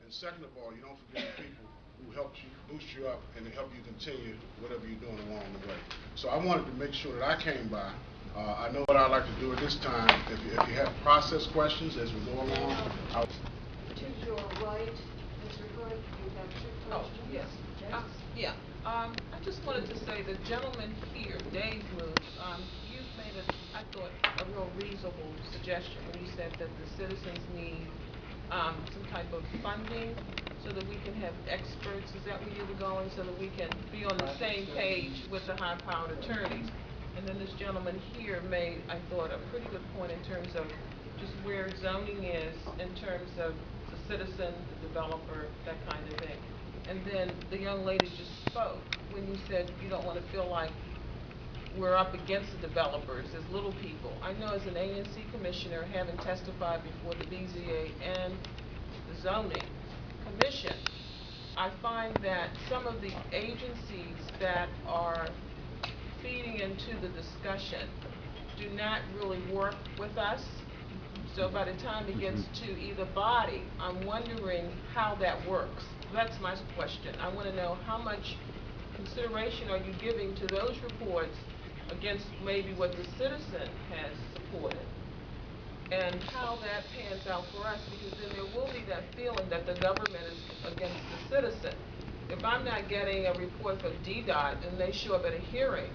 And second of all, you don't forget the people who helped you, boost you up, and to help you continue whatever you're doing along the way. So I wanted to make sure that I came by. I know what I'd like to do at this time. If you have process questions as we go along, to your right, Mr. Hood, you have two questions. Oh, yes. Yes. Yeah. I just wanted to say the gentleman here, Dave moved, you've made I thought, a real reasonable suggestion when you said that the citizens need some type of funding so that we can have experts. Is that where you were going? So that we can be on the same page with the high-powered attorneys. And then this gentleman here made, I thought, a pretty good point in terms of just where zoning is in terms of the citizen, the developer, that kind of thing. And then the young lady just spoke when you said you don't want to feel like we're up against the developers as little people. I know as an ANC commissioner, having testified before the BZA and the zoning commission, I find that some of the agencies that are feeding into the discussion do not really work with us. So by the time it gets to either body, I'm wondering how that works. That's my question. I want to know how much consideration are you giving to those reports against maybe what the citizen has supported, and how that pans out for us, because then there will be that feeling that the government is against the citizen. If I'm not getting a report from DDOT and they show up at a hearing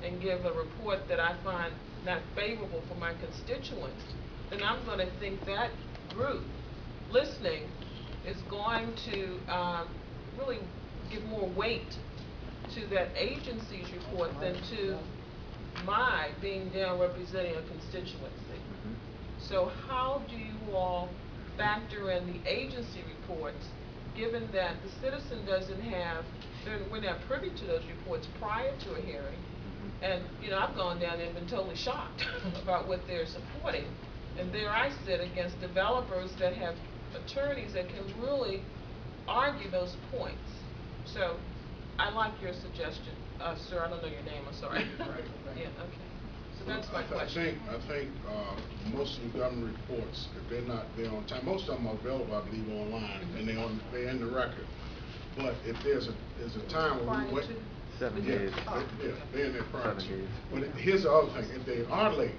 and give a report that I find not favorable for my constituents, then I'm going to think that group listening is going to really give more weight to that agency's report than to my being down representing a constituency. So how do you all factor in the agency reports, given that the citizen doesn't have, we're not privy to those reports prior to a hearing? And, you know, I've gone down there and been totally shocked about what they're supporting. And there I sit against developers that have attorneys that can really argue those points. So I like your suggestion. Sir, I don't know your name, I'm sorry. Right. Yeah, okay. So that's my question. I think most of the government reports, if they're not there on time, most of them are available, I believe, online, and they're in the record. But if there's a time when we wait, 7 yeah, days. yeah, they're in there prior to. 7 days. But here's the other thing: if they are late,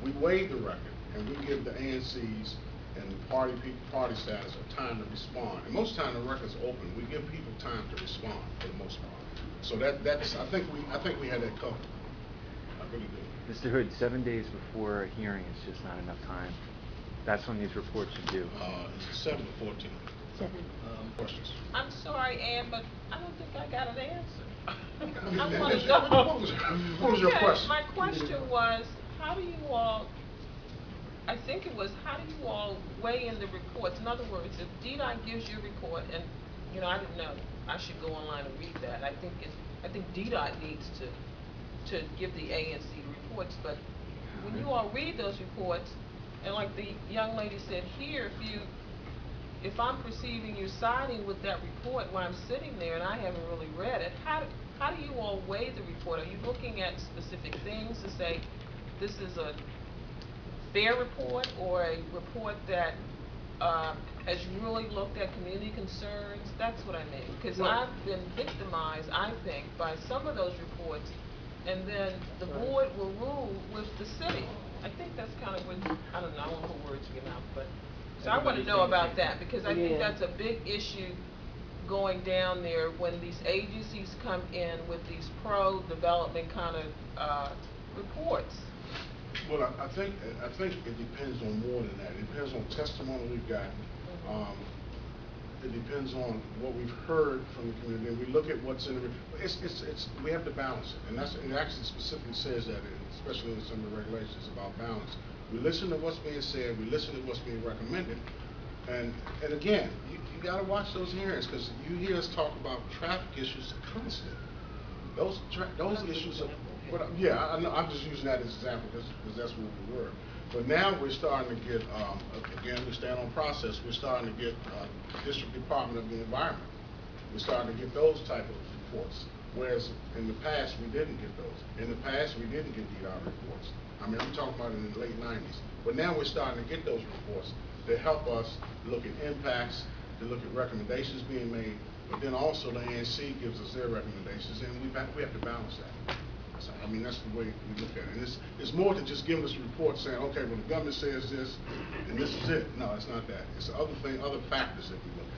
we waive the record and we give the ANCs and party status a time to respond. And most time the record's open. We give people time to respond for the most part. So that's I think we had that covered. I really do. Mr. Hood, 7 days before a hearing is just not enough time. That's when these reports are due. It's 7 to 14. Questions? I'm sorry, Ann, but I don't think I got an answer. I want to What know. what was your question? My question was, how do you all, I think it was, how do you all weigh in the reports? In other words, if DDOT gives you a report, and, you know, I didn't know, I should go online and read that. I think DDOT needs to give the ANC reports, but when you all read those reports, and like the young lady said here, if I'm perceiving you siding with that report while I'm sitting there and I haven't really read it, how do you all weigh the report? Are you looking at specific things to say this is a fair report, or a report that has really looked at community concerns? That's what I mean. Because I've been victimized, I think, by some of those reports, and then the board will rule with the city. I think that's kind of what, I don't know, I won't put words in your mouth, but so I want to know about that, because I think that's a big issue going down there when these agencies come in with these pro-development kind of reports. Well, I think it depends on more than that. It depends on testimony we've gotten. It depends on what we've heard from the community. And we look at what's in the. We have to balance it, and it actually specifically says that, especially in some of the regulations about balance. We listen to what's being said. We listen to what's being recommended, and again, you got to watch those hearings, because you hear us talk about traffic issues constantly. Those issues are. I know, I'm just using that as an example because that's where we were. But now we're starting to get, again, we stand on process, we're starting to get District Department of the Environment. We're starting to get those type of reports, whereas in the past we didn't get those. In the past we didn't get DDOT reports. I mean, I'm talking about in the late 90s. But now we're starting to get those reports that help us look at impacts to look at recommendations being made, but then also the ANC gives us their recommendations, and we have to balance that. So, I mean, that's the way we look at it. And it's more than just giving us a report saying, okay, well, the government says this, and this is it. No, it's not that. It's other factors that we look at.